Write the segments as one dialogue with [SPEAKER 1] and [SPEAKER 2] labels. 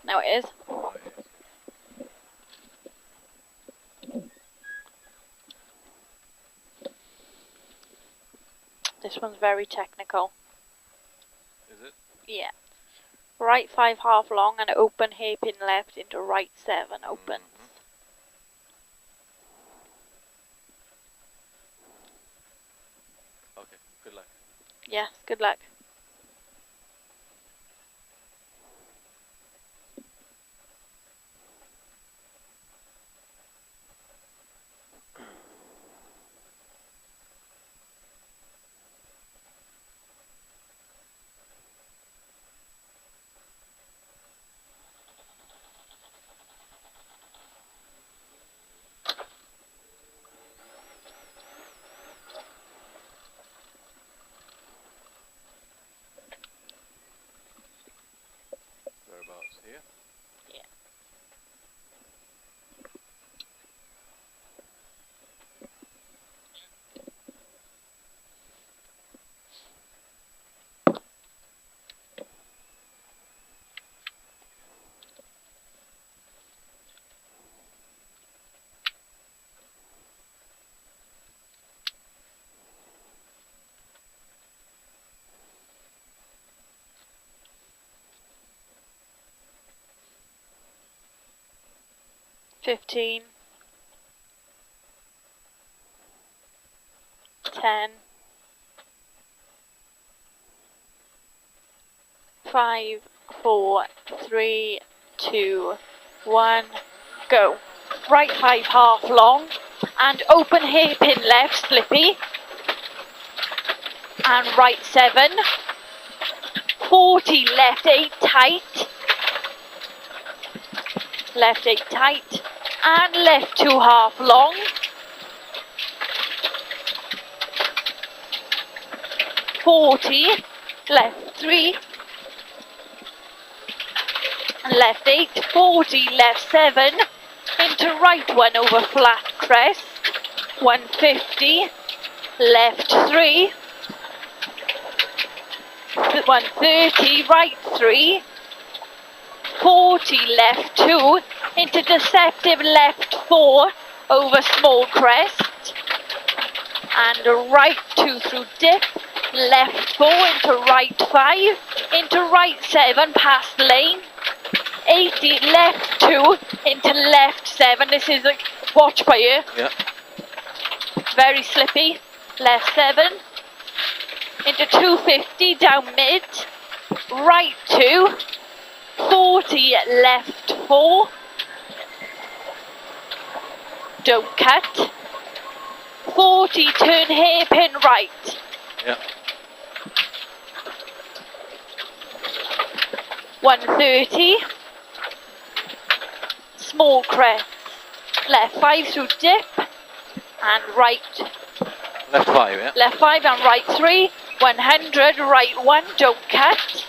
[SPEAKER 1] Now it is.
[SPEAKER 2] Oh, it is.
[SPEAKER 1] This one's very technical.
[SPEAKER 2] Is it?
[SPEAKER 1] Yeah. Right 5 half long and open hairpin left into right 7 opens.
[SPEAKER 2] Okay, good luck.
[SPEAKER 1] Yes, good luck.
[SPEAKER 2] Whereabouts here?
[SPEAKER 1] Yeah. $15, $10, 5, 4, 3, 2, 1, go. Right 5 half long and open hairpin left slippy and right 7, 40 left 8 tight, left 8 tight and left 2 half long, 40 left 3 and left 8, 40 left 7 into right 1 over flat crest, 150 left 3, 130 right 3, 40 left 2 into deceptive left 4 over small crest and right 2 through dip, left 4 into right 5 into right 7 past lane, 80 left 2 into left 7. This is a watch by you.
[SPEAKER 2] Yeah.
[SPEAKER 1] Very slippy. Left 7 into 250 down mid, right 2, 40 left 4, don't cut, 40 turn hairpin right,
[SPEAKER 2] Yeah.
[SPEAKER 1] 130, small crest, left 5 through dip and right,
[SPEAKER 2] Left 5, yeah?
[SPEAKER 1] left 5 and right 3, 100 right 1, don't cut,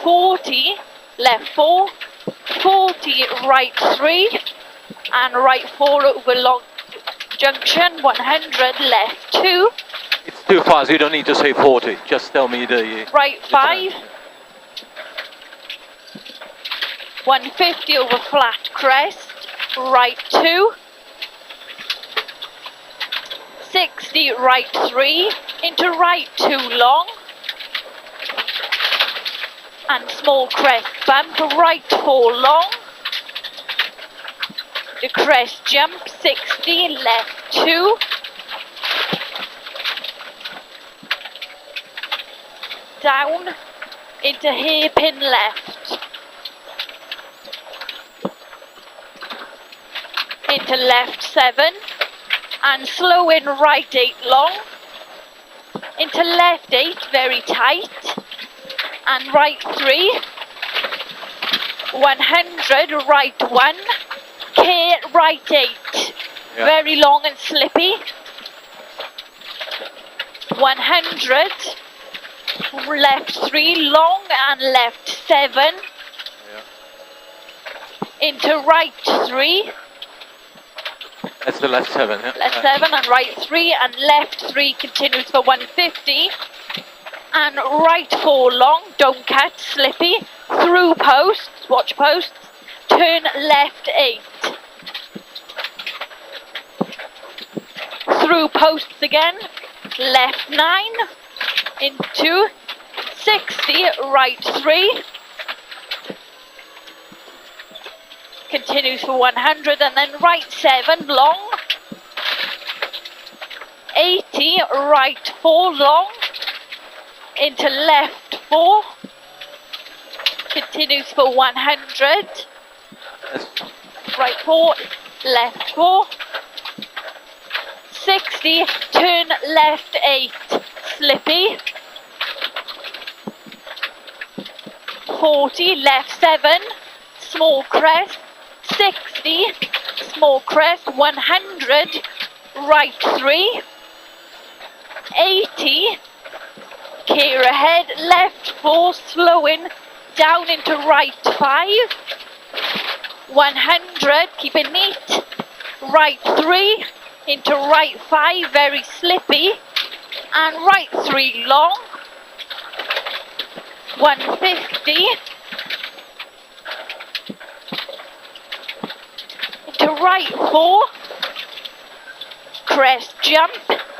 [SPEAKER 1] 40 left 4, 40 right 3 and right 4 over long junction, 100 left 2,
[SPEAKER 2] It's too fast, you don't need to say 40. Just tell me the...
[SPEAKER 1] right 5, 150 over flat crest, right 2, 60 right 3 into right 2 long and small crest bump, right 4 long, the crest jump, 60 left 2, down into hairpin left, into left 7 and slow in right 8 long, into left 8 very tight and right 3, 100 right 1, K right 8,
[SPEAKER 2] Yeah.
[SPEAKER 1] very long and slippy, 100 left 3 long and left 7
[SPEAKER 2] Yeah.
[SPEAKER 1] into right 3,
[SPEAKER 2] That's the left 7, yeah?
[SPEAKER 1] left 7 and right 3 and left 3 continues for 150 and right 4 long, don't cut, slippy, through posts, watch posts, turn left 8. Through posts again, left 9, into 60, right 3, continues for 100 and then right 7 long, 80, right 4 long, into left 4, continues for 100,
[SPEAKER 2] That's
[SPEAKER 1] right 4, left 4, 60, turn left 8, slippy, 40, left 7, small crest, 60, small crest, 100, right 3, 80, gear ahead, left 4, slowing, down into right 5, 100, keep it neat, right 3, into right 5, very slippy, and right 3 long, 150, into right 4, crest jump,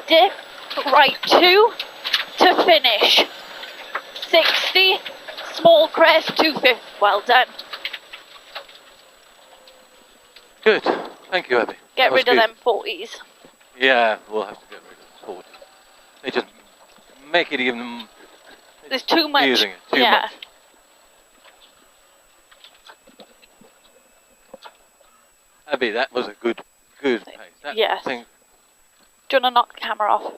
[SPEAKER 1] dip, right 2, to finish, 60, small crest, 250, well done.
[SPEAKER 2] good. Thank you, Abby.
[SPEAKER 1] Get
[SPEAKER 2] That was
[SPEAKER 1] rid of
[SPEAKER 2] good.
[SPEAKER 1] them 40s.
[SPEAKER 2] Yeah, we'll have to get rid of the 40. They just make it even
[SPEAKER 1] There's too much.
[SPEAKER 2] using it too
[SPEAKER 1] yeah.
[SPEAKER 2] much. Abby, that was a good pace. That
[SPEAKER 1] Yes.
[SPEAKER 2] thing
[SPEAKER 1] Do you want to knock the camera off?